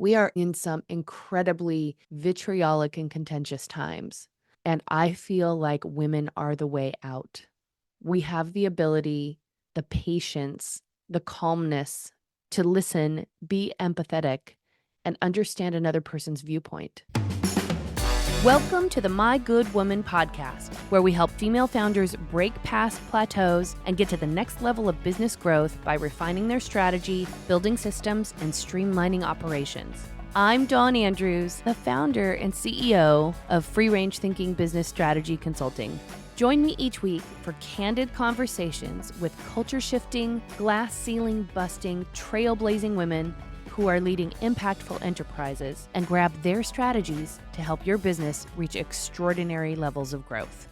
We are in some incredibly vitriolic and contentious times, and I feel like women are the way out. We have the ability, the patience, the calmness to listen, be empathetic, and understand another person's viewpoint. Welcome to the My Good Woman podcast, where we help female founders break past plateaus and get to the next level of business growth by refining their strategy, building systems, and streamlining operations. I'm Dawn Andrews, the founder and CEO of Free Range Thinking Business Strategy Consulting. Join me each week for candid conversations with culture-shifting, glass-ceiling busting, trailblazing women who are leading impactful enterprises and grab their strategies to help your business reach extraordinary levels of growth.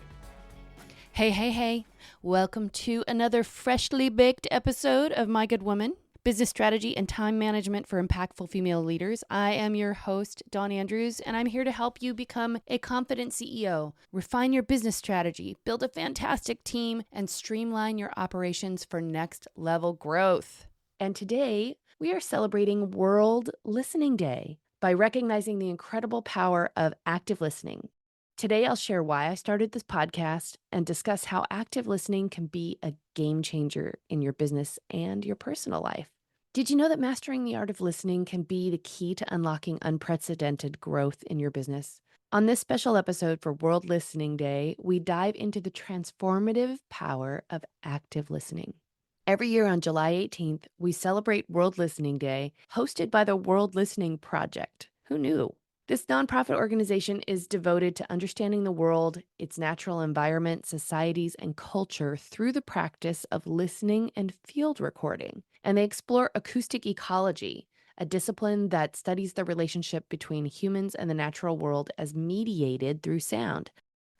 Hey. Welcome to another freshly baked episode of My Good Woman, Business Strategy and Time Management for Impactful Female Leaders. I am your host, Dawn Andrews, and I'm here to help you become a confident CEO, refine your business strategy, build a fantastic team, and streamline your operations for next level growth. And today, we are celebrating World Listening Day by recognizing the incredible power of active listening. Today, I'll share why I started this podcast and discuss how active listening can be a game changer in your business and your personal life. Did you know that mastering the art of listening can be the key to unlocking unprecedented growth in your business? On this special episode for World Listening Day, we dive into the transformative power of active listening. Every year on July 18th, we celebrate World Listening Day, hosted by the World Listening Project. Who knew? This nonprofit organization is devoted to understanding the world, its natural environment, societies, and culture through the practice of listening and field recording. And they explore acoustic ecology, a discipline that studies the relationship between humans and the natural world as mediated through sound.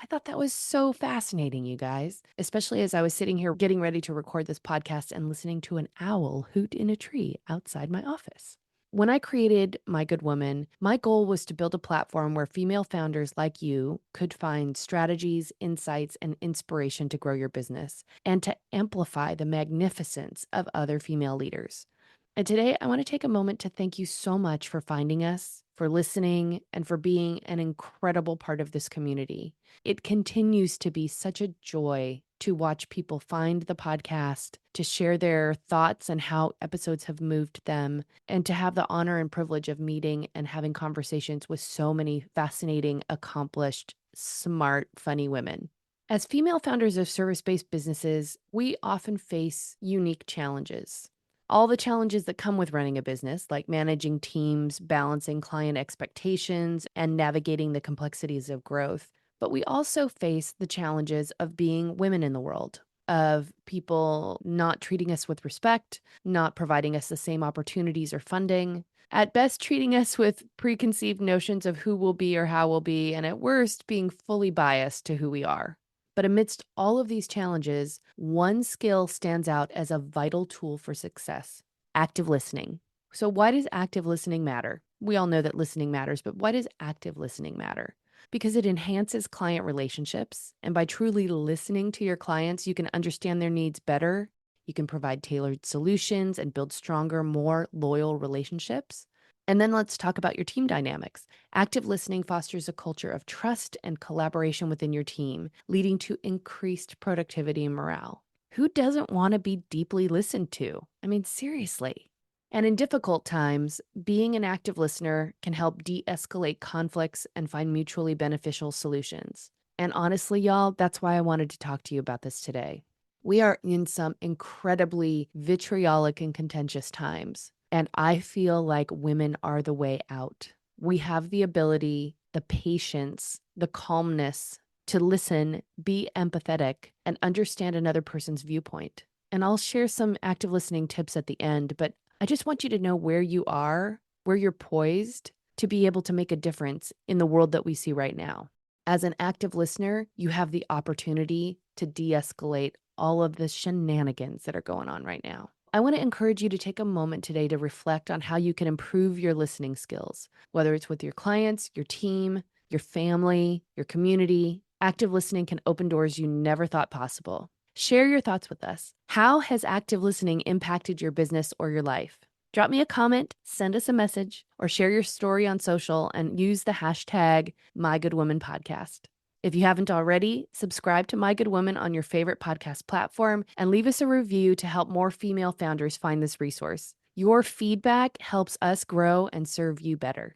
I thought that was so fascinating, you guys, especially as I was sitting here getting ready to record this podcast and listening to an owl hoot in a tree outside my office. When I created My Good Woman, my goal was to build a platform where female founders like you could find strategies, insights, and inspiration to grow your business and to amplify the magnificence of other female leaders. And today, I want to take a moment to thank you so much for finding us, for listening, and for being an incredible part of this community. It continues to be such a joy to watch people find the podcast, to share their thoughts and how episodes have moved them, and to have the honor and privilege of meeting and having conversations with so many fascinating, accomplished, smart, funny women. As female founders of service-based businesses, we often face unique challenges. All the challenges that come with running a business, like managing teams, balancing client expectations, and navigating the complexities of growth. But we also face the challenges of being women in the world, of people not treating us with respect, not providing us the same opportunities or funding, at best treating us with preconceived notions of who we'll be or how we'll be, and at worst being fully biased to who we are. But amidst all of these challenges, one skill stands out as a vital tool for success: active listening. So why does active listening matter? We all know that listening matters, but why does active listening matter? Because it enhances client relationships. And by truly listening to your clients, you can understand their needs better. You can provide tailored solutions and build stronger, more loyal relationships. And then let's talk about your team dynamics. Active listening fosters a culture of trust and collaboration within your team, leading to increased productivity and morale. Who doesn't want to be deeply listened to? I mean, seriously. And in difficult times, being an active listener can help de-escalate conflicts and find mutually beneficial solutions. And honestly, y'all, that's why I wanted to talk to you about this today. We are in some incredibly vitriolic and contentious times. And I feel like women are the way out. We have the ability, the patience, the calmness to listen, be empathetic, and understand another person's viewpoint. And I'll share some active listening tips at the end, but I just want you to know where you are, where you're poised to be able to make a difference in the world that we see right now. As an active listener, you have the opportunity to de-escalate all of the shenanigans that are going on right now. I want to encourage you to take a moment today to reflect on how you can improve your listening skills, whether it's with your clients, your team, your family, your community. Active listening can open doors you never thought possible. Share your thoughts with us. How has active listening impacted your business or your life? Drop me a comment, send us a message, or share your story on social and use the hashtag MyGoodWomanPodcast. If you haven't already, subscribe to My Good Woman on your favorite podcast platform and leave us a review to help more female founders find this resource. Your feedback helps us grow and serve you better.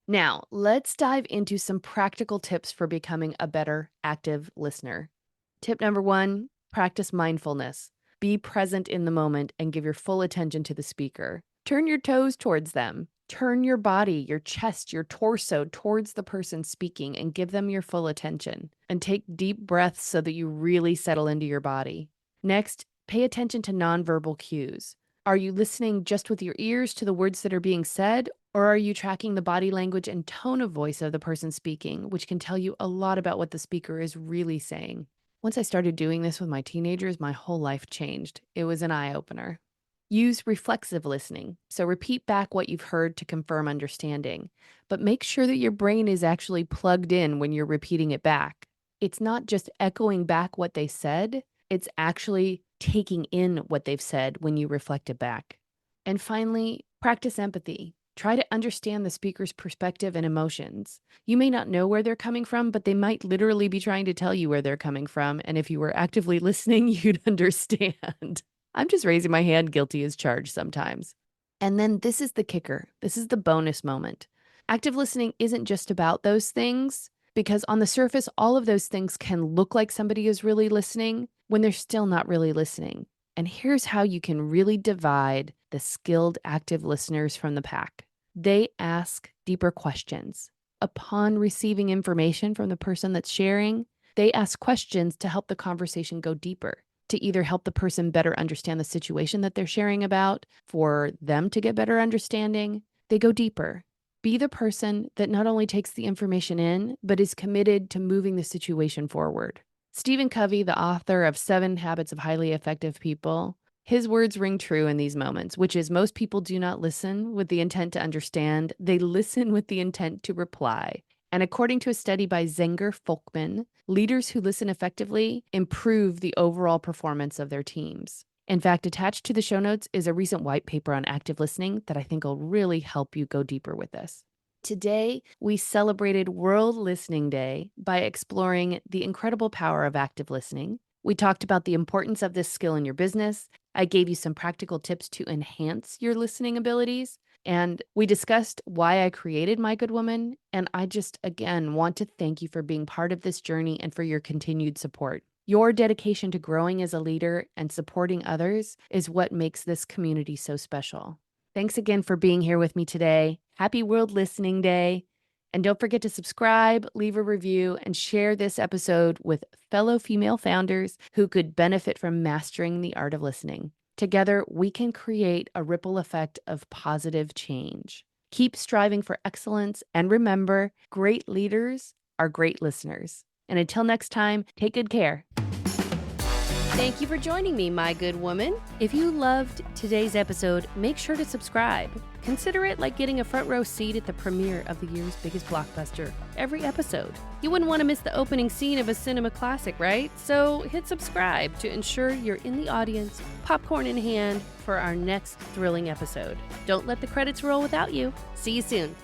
Now, let's dive into some practical tips for becoming a better active listener. Tip number 1, practice mindfulness. Be present in the moment and give your full attention to the speaker. Turn your toes towards them. Turn your body, your chest, your torso towards the person speaking and give them your full attention. And take deep breaths so that you really settle into your body. Next, pay attention to nonverbal cues. Are you listening just with your ears to the words that are being said, or are you tracking the body language and tone of voice of the person speaking, which can tell you a lot about what the speaker is really saying? Once I started doing this with my teenagers, my whole life changed. It was an eye-opener. Use reflexive listening. So repeat back what you've heard to confirm understanding, but make sure that your brain is actually plugged in when you're repeating it back. It's not just echoing back what they said, it's actually taking in what they've said when you reflect it back. And finally, practice empathy. Try to understand the speaker's perspective and emotions. You may not know where they're coming from, but they might literally be trying to tell you where they're coming from. And if you were actively listening, you'd understand. I'm just raising my hand, guilty as charged sometimes. And then this is the kicker. This is the bonus moment. Active listening isn't just about those things, because on the surface, all of those things can look like somebody is really listening when they're still not really listening. And here's how you can really divide the skilled active listeners from the pack. They ask deeper questions. Upon receiving information from the person that's sharing, they ask questions to help the conversation go deeper, to either help the person better understand the situation that they're sharing about, for them to get better understanding. They go deeper. Be the person that not only takes the information in, but is committed to moving the situation forward. Stephen Covey, the author of 7 Habits of Highly Effective People, his words ring true in these moments, which is most people do not listen with the intent to understand. They listen with the intent to reply. And according to a study by Zenger Folkman, leaders who listen effectively improve the overall performance of their teams. In fact, attached to the show notes is a recent white paper on active listening that I think will really help you go deeper with this. Today, we celebrated World Listening Day by exploring the incredible power of active listening. We talked about the importance of this skill in your business. I gave you some practical tips to enhance your listening abilities. And we discussed why I created My Good Woman. And I just, again, want to thank you for being part of this journey and for your continued support. Your dedication to growing as a leader and supporting others is what makes this community so special. Thanks again for being here with me today. Happy World Listening Day. And don't forget to subscribe, leave a review, and share this episode with fellow female founders who could benefit from mastering the art of listening. Together, we can create a ripple effect of positive change. Keep striving for excellence, and remember, great leaders are great listeners. And until next time, take good care. Thank you for joining me, my good woman. If you loved today's episode, make sure to subscribe. Consider it like getting a front row seat at the premiere of the year's biggest blockbuster every episode. You wouldn't want to miss the opening scene of a cinema classic, right? So hit subscribe to ensure you're in the audience, popcorn in hand, for our next thrilling episode. Don't let the credits roll without you. See you soon.